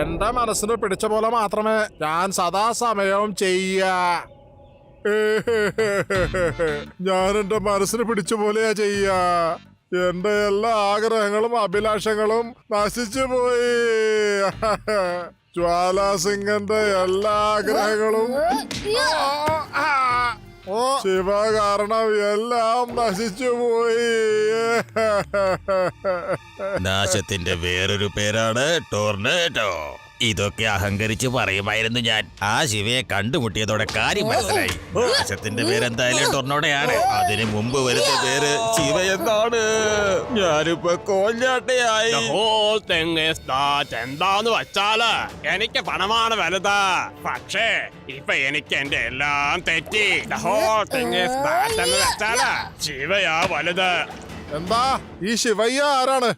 എന്റെ മനസ്സിന് പിടിച്ച പോലെ മാത്രമേ ഞാൻ സദാസമയവും ചെയ്യാ. ഞാൻ എന്റെ മനസ്സിന് പിടിച്ച പോലെയാ ചെയ്യാ. എന്റെ എല്ലാ ആഗ്രഹങ്ങളും അഭിലാഷങ്ങളും നശിച്ചു പോയി. ജ്വാലാസിംഗന്റെ എല്ലാ ആഗ്രഹങ്ങളും ശിവ കാരണം എല്ലാം നശിച്ചു പോയി. നാശത്തിന്റെ വേറൊരു പേരാണ് ടോർണേഡോ. ഇതൊക്കെ അഹങ്കരിച്ച് പറയുമായിരുന്നു ഞാൻ. ആ ശിവയെ കണ്ടുമുട്ടിയതോടെ കാര്യം മനസ്സിലായി. നാശത്തിന്റെ പേരെന്തായാലും ടൊർണോഡയാണ്. അതിന് മുമ്പ് വരുന്ന പേര് ശിവ എന്നാണ്. ഞാനിപ്പോ കോഞ്ഞാട്ടയായി. എന്താന്ന് വെച്ചാല് എനിക്ക് പണമാണ് വലുത്. പക്ഷേ ഇപ്പൊ എനിക്ക് എന്റെ എല്ലാം തെറ്റി. എന്ന് വെച്ചാല് ശിവയാ വലുത്. എന്താ ഈ ശിവയ്യ ആരാണ്?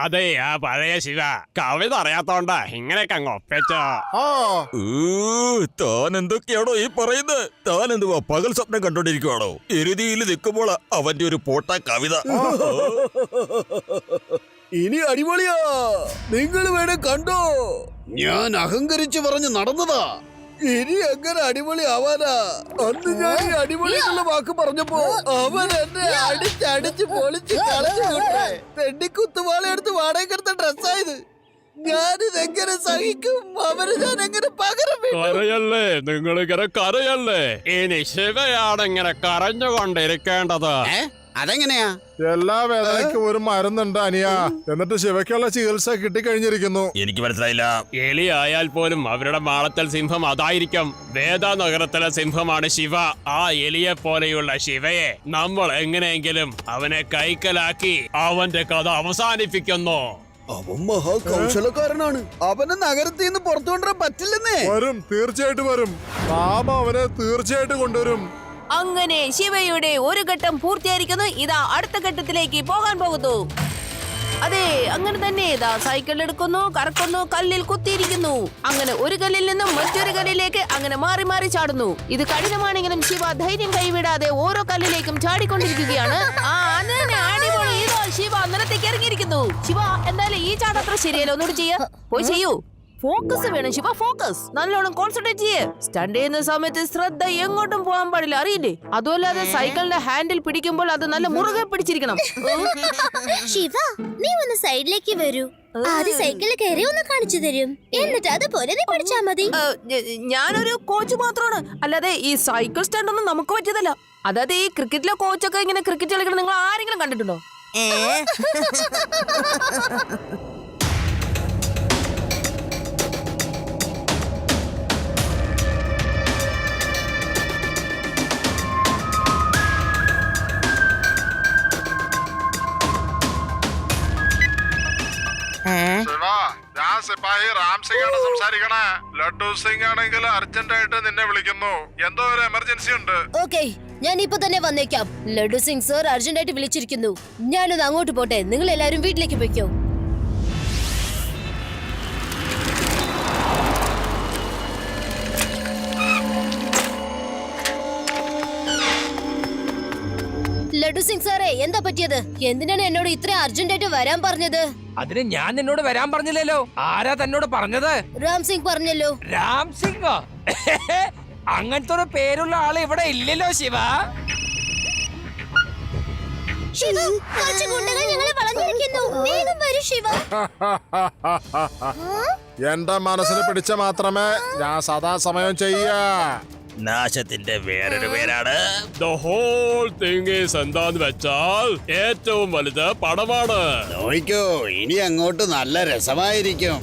അതെ, ആ പഴയ ശിവ. കവിത അറിയാത്തോണ്ട ഇങ്ങനെയൊക്കെ അങ്ങ് ഒപ്പിച്ചോ. താൻ എന്തൊക്കെയാണോ ഈ പറയുന്നത്? താൻ എന്തുവാ പകൽ സ്വപ്നം കണ്ടോണ്ടിരിക്കുവാണോ? എരുതിയിൽ നിൽക്കുമ്പോൾ അവന്റെ ഒരു പോട്ട കവിത. ഇനി അടിപൊളിയാ. നിങ്ങൾ വേണേ കണ്ടോ. ഞാൻ അഹങ്കരിച്ചു പറഞ്ഞ് നടന്നതാ. ഇനി എങ്ങനെ അടിപൊളി ആവാനാ? അന്ന് ഞാൻ ഈ അടിപൊളി എന്നുള്ള വാക്ക് പറഞ്ഞപ്പോ അവൻ എന്നെ അടിച്ചടിച്ച് പൊളിച്ച് കളഞ്ഞു. തെണ്ടിക്കുത്തുവാള എടുത്ത് വാടകയ്ക്കെടുത്ത ഡ്രസ്സായത്. ഞാനിതെങ്ങനെ സഹിക്കും? അവര് ഞാൻ എങ്ങനെ പകരം? കരയല്ലേ നിങ്ങളിങ്ങനെ കരയല്ലേ. ഇനി ശിവയാണ് ഇങ്ങനെ കരഞ്ഞുകൊണ്ടിരിക്കേണ്ടത്. അതെങ്ങനെയാ? എല്ലാ വേദനയ്ക്കും ഒരു മരുന്നുണ്ട് അനിയ. എന്നിട്ട് ശിവയ്ക്കുള്ള ചികിത്സ കിട്ടിക്കഴിഞ്ഞിരിക്കുന്നു. എനിക്ക് മനസ്സിലായില്ല. എലി ആയാൽ പോലും അവരുടെ മാളത്തിൽ സിംഹം അതായിരിക്കും. വേദ നഗരത്തിലെ സിംഹമാണ് ശിവ. ആ എലിയെ പോലെയുള്ള ശിവയെ നമ്മൾ എങ്ങനെയെങ്കിലും അവനെ കൈക്കലാക്കി അവന്റെ കഥ അവസാനിപ്പിക്കുന്നു. അവൻ മഹാകൗശലക്കാരനാണ്. അവനെ നഗരത്തിൽ നിന്ന് പുറത്തു കൊണ്ടുവരാൻ പറ്റില്ലെന്നേ. വരും, തീർച്ചയായിട്ടും വരും. നാം അവനെ തീർച്ചയായിട്ടും കൊണ്ടുവരും. അങ്ങനെ ശിവയുടെ ഒരു ഘട്ടം പൂർത്തിയായിരിക്കുന്നു. ഇതാ അടുത്ത ഘട്ടത്തിലേക്ക് പോകാൻ പോകുന്നു. അതെ, അങ്ങനെ തന്നെ. ഇതാ സൈക്കിൾ എടുക്കുന്നു, കറക്കുന്നു, കല്ലിൽ കുത്തിയിരിക്കുന്നു. അങ്ങനെ ഒരു കല്ലിൽ നിന്നും മറ്റൊരു കല്ലിലേക്ക് അങ്ങനെ മാറി മാറി ചാടുന്നു. ഇത് കഠിനമാണെങ്കിലും ശിവ ധൈര്യം കൈവിടാതെ ഓരോ കല്ലിലേക്കും ചാടിക്കൊണ്ടിരിക്കുകയാണ്. അടിപൊളി. ഇതോ ശിവ നിലത്തേക്ക് ഇറങ്ങിയിരിക്കുന്നു. ശിവ എന്തായാലും ഈ ചാടത്ര ശരിയല്ല. ഒന്നുകൂടി ചെയ്യാ. പോയി ചെയ്യൂ. ഫോക്കസ് വേണം ശിവ, ഫോക്കസ്. നല്ലോണം കോൺസെൻട്രേറ്റ് ചെയ്യേ. സ്റ്റണ്ട് ചെയ്യുന്ന സമയത്ത് ശ്രദ്ധ എങ്ങോട്ടും പോകാൻ പാടില്ല, അറിയില്ലേ? അതുമല്ലാതെ സൈക്കിളിന്റെ ഹാൻഡിൽ പിടിക്കുമ്പോൾ അത് നല്ല മുറുകെ പിടിച്ചിരിക്കണം. ശിവ, നീ ഒന്ന് സൈഡിലേക്ക് വരൂ. ആദ്യം സൈക്കിളിൽ കയറി ഒന്ന് കാണിച്ചു തരും. എന്നിട്ട് അതുപോലെ നീ പഠിച്ചാ മതി. ഞാനൊരു കോച്ച് മാത്രമാണ്, അല്ലാതെ ഈ സൈക്കിൾ സ്റ്റണ്ട് ഒന്നും നമുക്ക് പറ്റിയതല്ല. അതായത് ഈ ക്രിക്കറ്റിലെ കോച്ചൊക്കെ ഇങ്ങനെ ക്രിക്കറ്റ് കളിക്കണം നിങ്ങൾ ആരെങ്കിലും കണ്ടിട്ടുണ്ടോ? ഞാൻ സിപ്പാഹി റാം സിംഗ് ആണ് സംസാരിക്കണേ. ലഡ്ഡു സിംഗ് ആണെങ്കിൽ അർജന്റായിട്ട് നിന്നെ വിളിക്കുന്നു. എന്തോ ഒരു എമർജൻസി ഉണ്ട്. ഓക്കേ, ഞാൻ ഇപ്പൊ തന്നെ വന്നേക്കാം. ലഡു സിംഗ് സർ അർജന്റായിട്ട് വിളിച്ചിരിക്കുന്നു. ഞാനൊന്ന് അങ്ങോട്ട് പോട്ടെ. നിങ്ങൾ എല്ലാരും വീട്ടിലേക്ക് പോയിക്കോ. ലഡു സിംഗ് സാറേ, എന്താ പറ്റിയത്? എന്തിനാണ് എന്നോട് ഇത്ര അർജന്റായിട്ട് വരാൻ പറഞ്ഞത്? അതിന് ഞാൻ നിന്നോട് വരാൻ പറഞ്ഞില്ലല്ലോ. ആരാ തന്നോട് പറഞ്ഞത്? രാം സിംഗ് പറഞ്ഞല്ലോ. രാം സിംഗോ? അങ്ങനത്തെ ഒരു പേരുള്ള ആള് ഇവിടെ ഇല്ലല്ലോ ശിവ. എന്റെ മനസ്സിന് പിടിച്ച മാത്രമേ ഞാൻ സദാസമയം ചെയ്യാ. നാശത്തിന്റെ വേറൊരു പേരാണ് The whole thing is എന്താന്ന് വെച്ചാൽ ഏറ്റവും വലുത് പണമാണ്. നോയിക്കോ, ഇനി അങ്ങോട്ട് നല്ല രസമായിരിക്കും.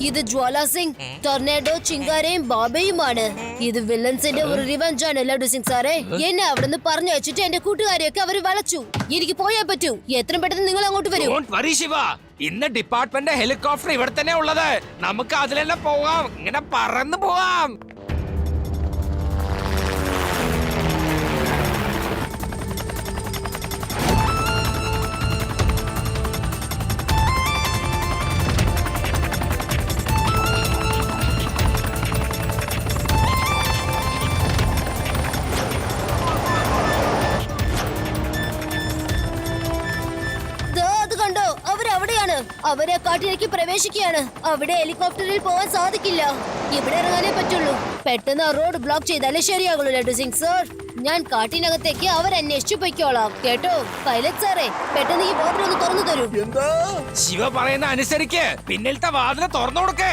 ഇത് ജ്വാല സിംഗ്, ടൊർണേഡോ, ചിങ്കാരയും ബാബയുമാണ്. ഇത് വില്ലൻസിന്റെ ഒരു റിവഞ്ച് ആണ് ലഡു സിംഗ് സാറേ. എന്നെ അവിടെ നിന്ന് പറഞ്ഞു വെച്ചിട്ട് എന്റെ കൂട്ടുകാരെയൊക്കെ അവര് വളച്ചു. എനിക്ക് പോയാ പറ്റൂ. എത്രയും പെട്ടെന്ന് നിങ്ങൾ അങ്ങോട്ട് വരൂ. ശിവ, ഇന്ന് ഡിപ്പാർട്ട്മെന്റ് ഹെലികോപ്റ്റർ ഇവിടെ തന്നെ ഉള്ളത്. നമുക്ക് അതിലെല്ലാം പോവാം. ഇങ്ങനെ പറന്നു പോവാം. കാട്ടിലേക്ക് പ്രവേശിക്കുകയാണ്. അവിടെ ഹെലികോപ്റ്ററിൽ പോവാൻ സാധിക്കില്ല. ഇവിടെ ഇറങ്ങാനേ പറ്റുള്ളൂ. പെട്ടെന്ന് ആ റോഡ് ബ്ലോക്ക് ചെയ്താലേ ശരിയാകുള്ളൂ ലഡു സിംഗ് സർ. ഞാൻ കാട്ടിനകത്തേക്ക് അവരന്വേഷിച്ചു പൊയ്ക്കോളാം. കേട്ടോ പൈലറ്റ് സാറേ, പെട്ടെന്ന് ഈ വാതിൽ ഒന്ന് തുറന്നു തരൂ. എന്താ? ശിവ പറയുന്ന അനുസരിക്ക്. പിന്നിലത്തെ വാതില് തുറന്നു കൊടുക്ക്.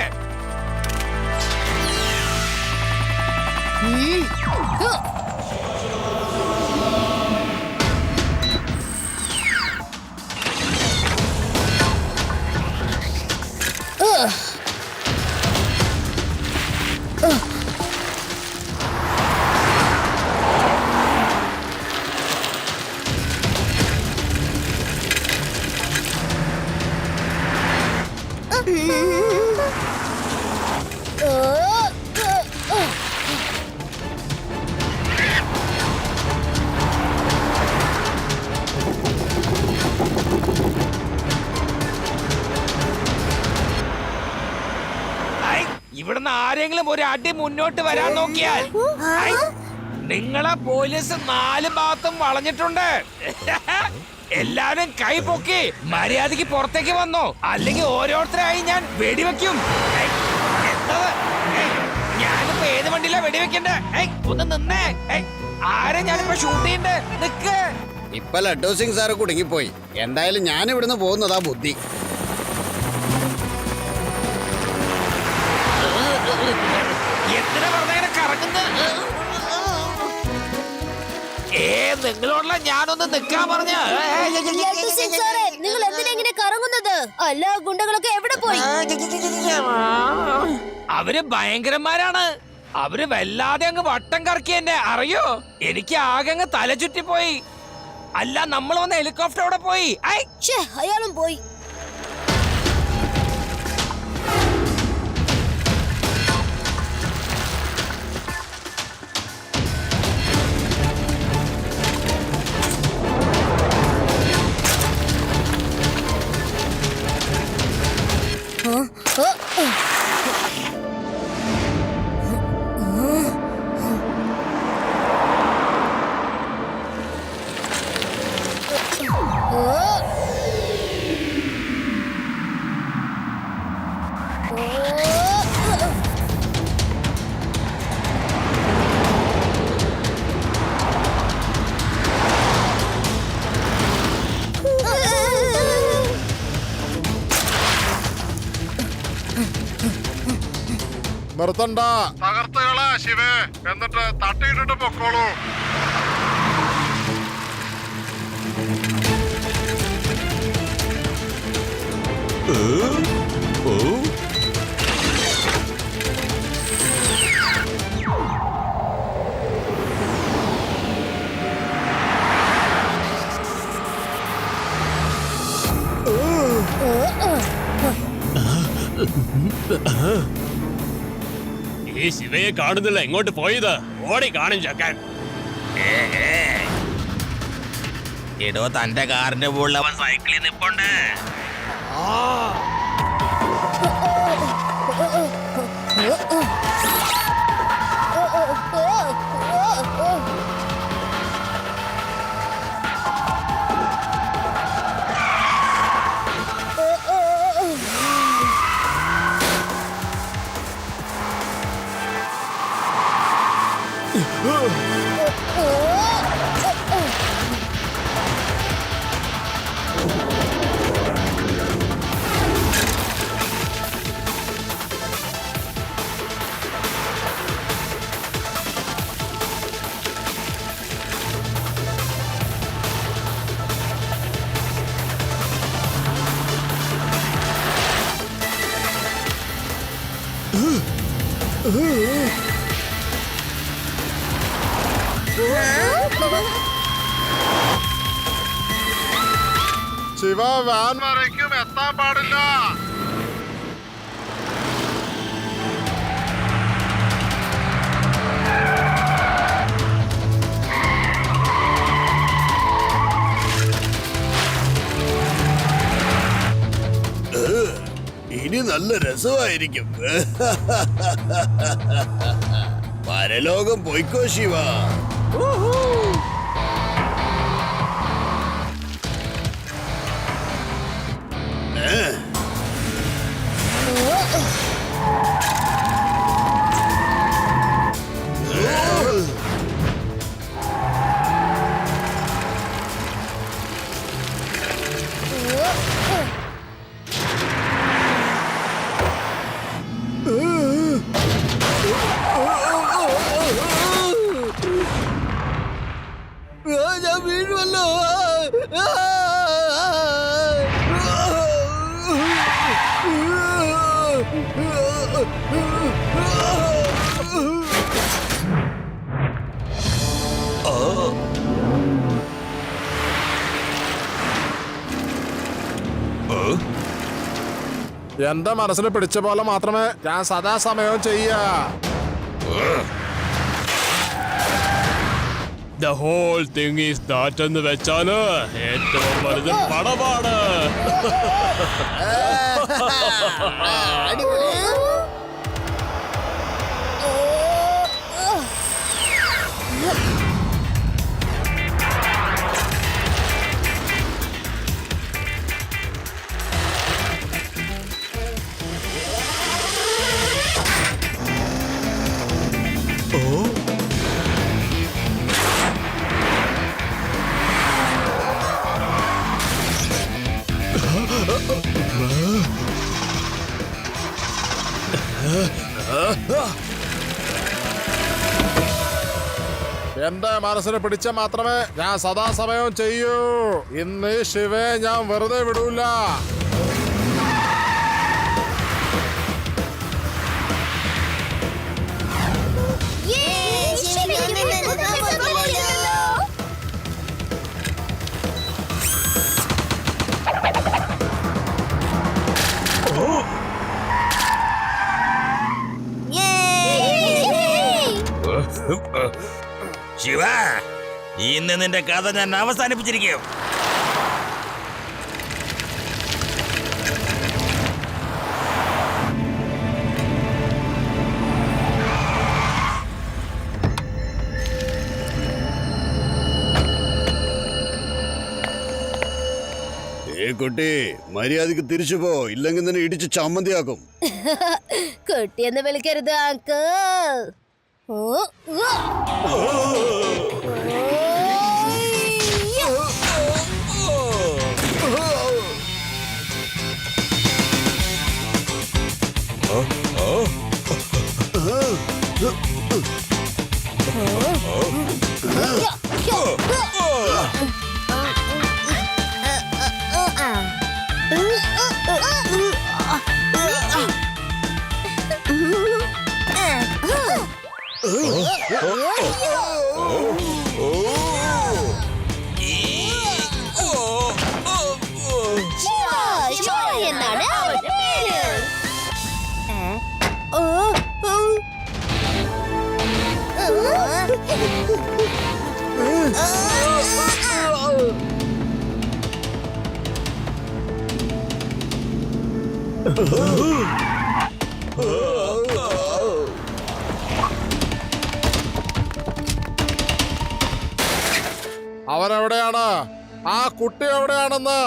ഇവിടുന്ന് ആരെങ്കിലും ഒരു അടി മുന്നോട്ട് വരാൻ നോക്കിയാൽ ഐ, നിങ്ങളെ പോലീസ് 4 ഭാഗത്തും വളഞ്ഞിട്ടുണ്ട്. എല്ലാരും കൈ പൊക്കി മര്യാദക്ക് പുറത്തേക്ക് വന്നോ, അല്ലെങ്കിൽ ഓരോരുത്തരായി ഞാൻ വെടിവെക്കും. ഐ, എന്തത്? ഐ, ഞാനിപ്പോ ഏത് വണ്ടിയിലാ വെടിവെക്കണ്ടേ? ഐ, ഒന്ന് നിന്നേ. ഐ, ആരെ ഞാനിപ്പോ ഷൂട്ട് ചെയ്യണ്ടേ? നിക്ക്. ഇപ്പൊ ലഡു സിംഗ് സാറ് കുടുങ്ങിപ്പോയി. എന്തായാലും ഞാൻ ഇവിടുന്ന് പോകുന്നതാ ബുദ്ധി. എന്തിനാ വെറുതെ ഇങ്ങനെ കറങ്ങുന്നത്? നിങ്ങളോടുള്ള ഞാനൊന്ന് നിക്കാൻ പറഞ്ഞ. ലഡു സിംഗ് സാറേ, നിങ്ങൾ എന്തിനാ ഇങ്ങനെ കറങ്ങുന്നത്? അല്ല, ഗുണ്ടകളൊക്കെ എവിടെ പോയി? അവര് ഭയങ്കരന്മാരാണ്. അവര് വല്ലാതെ അങ്ങ് വട്ടം കറക്കി എന്നെ, അറിയോ? എനിക്ക് ആകെ അങ്ങ് തല ചുറ്റിപ്പോയി. അല്ല, നമ്മൾ വന്ന ഹെലികോപ്റ്റർ അവിടെ പോയി. ഐ, ഛേ, അയാളും പോയി. നിർത്തണ്ട, തകർത്തുകളാ ശിവേ, എന്നിട്ട് തട്ടിയിട്ടിട്ട് പൊക്കോളൂ. ഈ ശിവയെ കാണുന്നില്ല, എങ്ങോട്ട് പോയത്? ഓടി കാണും ചക്കൻ. എടോ, തന്റെ കാറിന്റെ മുകളിൽ അവൻ സൈക്കിളിൽ നിപ്പുണ്ട്. ശിവ, വാൻ വരയ്ക്കും എത്താൻ പാടില്ല. ഇനി നല്ല രസമായിരിക്കും. പരലോകം പോയിക്കോ ശിവ. എന്റെ മനസ്സിന് പിടിച്ച പോലെ മാത്രമേ ഞാൻ സദാസമയവും ചെയ്യാ. The whole thing is that എന്ന് വെച്ചാല് ഏറ്റവും വലുത് പടമാണ്. എന്റെ മനസ്സിന് പിടിച്ച മാത്രമേ ഞാൻ സദാസമയവും ചെയ്യൂ. ഇന്ന് ഈ ശിവയെ ഞാൻ വെറുതെ വിടൂല. ശിവ, ഇന്ന് നിന്റെ കഥ ഞാൻ അവസാനിപ്പിച്ചിരിക്കും. കുട്ടി മര്യാദക്ക് തിരിച്ചു പോ, ഇല്ലെങ്കിൽ നിന്നെ ഇടിച്ച് ചമ്മന്തിയാക്കും. കുട്ടിയെന്ന് വിളിക്കരുത് അങ്കിൾ. എന്നാണ് അവന്റെ പേര്. അവനെവിടെയാണ്? ആ കുട്ടി എവിടെയാണെന്ന്?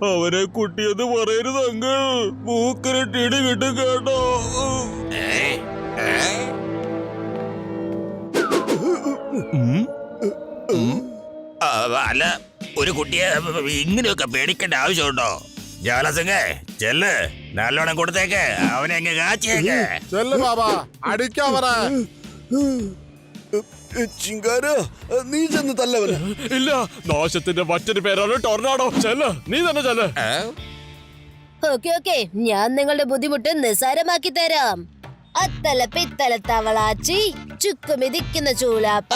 അവരെ കുട്ടിയെന്ന് പറയരുത് അങ്കിൾ, മൂക്കിന് ടിടി കിട്ടും കേട്ടോ. അല്ല, ഒരു കുട്ടിയെ ഇങ്ങനെയൊക്കെ പേടിക്കേണ്ട ആവശ്യമുണ്ടോ? ജാലസിംഗേ, ചെല്ല്, നല്ലോണം കൊടുത്തേക്ക്, അവനെ അങ്ങ് കാച്ചിയേക്ക്. ചെല്ല് ബാബ, അടിക്കാവനെ. ചിങ്കാര, നീ ചെന്ന് തല്ലവന്. ഇല്ല, നാശത്തിന്റെ മറ്റൊരു പേരാണ് ടൊർണാഡോ. ചെല്ല്, നീ തന്നെ ചെല്ല്. ഓക്കെ ഓക്കെ, ഞാൻ നിങ്ങളുടെ ബുദ്ധിമുട്ട് നിസ്സാരമാക്കി തരാം. അത്തല പിത്തല തവളാച്ചി, ചുക്കുമിതിക്കുന്ന ചൂലാപ്പ,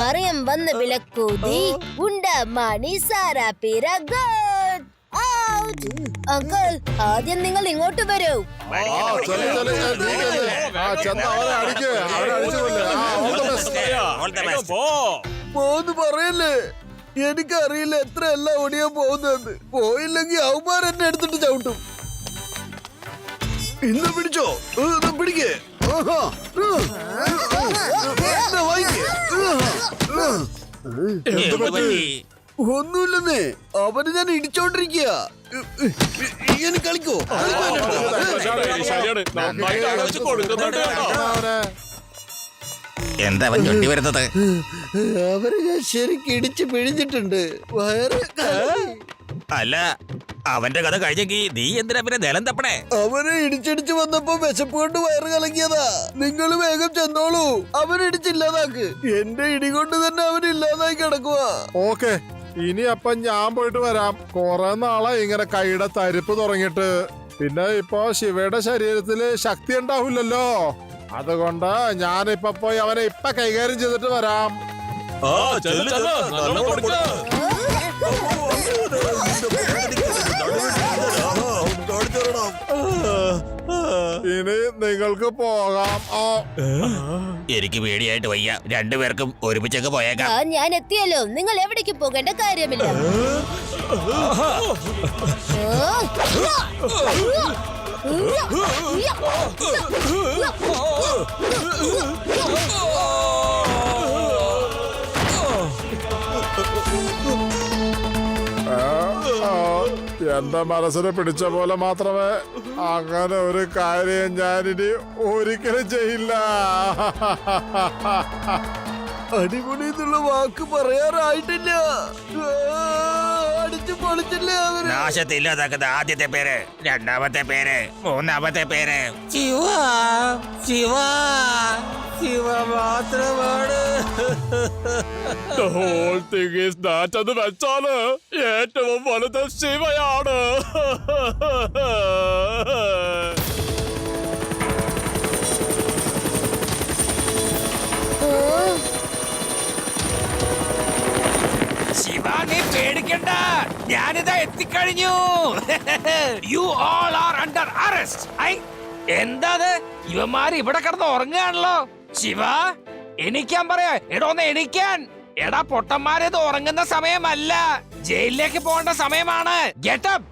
മറിയം വന്ന് വിളക്കൂതി, ഉണ്ട മണി സാരാ പിര ഗോഡ് ഔട്ട്. അങ്കിൾ, ആദ്യം നിങ്ങൾ ഇങ്ങോട്ട് വരൂ. ചെന്ന് അവനെ അടിക്ക്, അവനെ അടിച്ചുകൊല്ലേ. പോന്ന് പറയല്ലേ, എനിക്കറിയില്ല എത്രയല്ല ഓടിയാ പോകുന്നതെന്ന്. പോയില്ലെങ്കിൽ അവന്മാർ എന്നെ എടുത്തിട്ട് ചവിട്ടും. ഇന്ന് പിടിച്ചോ, പിടിക്കേ. ഒന്നുമില്ലെന്നേ, അവന് ഞാൻ ഇടിച്ചോണ്ടിരിക്കുക. ഇങ്ങനെ കളിക്കോ? എന്താ അവൻ ചൊണ്ടി വരുന്നത്? അവരെ ഞാൻ ശരിക്കും ഇടിച്ച് പിഴിഞ്ഞിട്ടുണ്ട്. വയറ് അല്ല, അവന്റെ കഥ കഴിഞ്ഞെങ്കിൽ നീ എന്തിനാ പിന്നെ നിലം തപ്പണേ? അവനെ ഇടിച്ചിടിച്ച് വന്നപ്പോ വിശപ്പ് കൊണ്ട് വയറ് കലങ്ങിയതാ. നിങ്ങൾ വേഗം ചെന്നോളൂ, അവനെ ഇടിച്ചില്ലാതാക്ക്. എന്റെ ഇടി കൊണ്ട് തന്നെ അവൻ ഇല്ലാതായി കിടക്കുവാ. ഓക്കെ, ഇനി അപ്പം ഞാൻ പോയിട്ട് വരാം. കൊറേ നാളെ ഇങ്ങനെ കൈയുടെ തരിപ്പ് തുടങ്ങിയിട്ട്. പിന്നെ ഇപ്പോ ശിവയുടെ ശരീരത്തില് ശക്തി ഉണ്ടാവില്ലല്ലോ. അതുകൊണ്ട് ഞാനിപ്പോ പോയി അവനെ ഇപ്പൊ കൈകാര്യം ചെയ്തിട്ട് വരാം. ഇനി നിങ്ങൾക്ക് പോകാം. എനിക്ക് പേടിയായിട്ട് വയ്യ. രണ്ടുപേർക്കും ഒരുമിച്ചൊക്കെ പോയേക്കാം. ഞാൻ എത്തിയല്ലോ, നിങ്ങൾ എവിടേക്ക് പോകേണ്ട കാര്യമില്ല. എന്റെ മനസ്സിനെ പിടിച്ച പോലെ മാത്രമേ അങ്ങനെ ഒരു കാര്യം ഞാനിനി ഒരിക്കലും ചെയ്യില്ല. അടിപൊളി എന്നുള്ള വാക്ക് പറയാറായിട്ടില്ല. അടിച്ചു പൊളിച്ചില്ലേ അവര്. നാശത്തെ ഇല്ലാതാക്കുന്ന ആദ്യത്തെ പേര്, രണ്ടാമത്തെ പേര്, മൂന്നാമത്തെ പേര് ശിവ. ശിവ ശിവ മാത്രമാണ്. അത് വെച്ചാല് ഏറ്റവും വലുത് ശിവയാണ്. ശിവ, നീ പേടിക്കണ്ട, ഞാനിതാ എത്തിക്കഴിഞ്ഞു. You all are under arrest. എന്താ ഇവന്മാര് ഇവിടെ കിടന്ന് ഉറങ്ങുകയാണല്ലോ. ശിവ, എണീക്കാൻ പറയാ. എടോ ഒന്ന് എണീക്കാൻ. എടാ പൊട്ടന്മാരെ, ഇത് ഉറങ്ങുന്ന സമയമല്ല, ജയിലിലേക്ക് പോകേണ്ട സമയമാണ്. ഗെറ്റപ്പ്.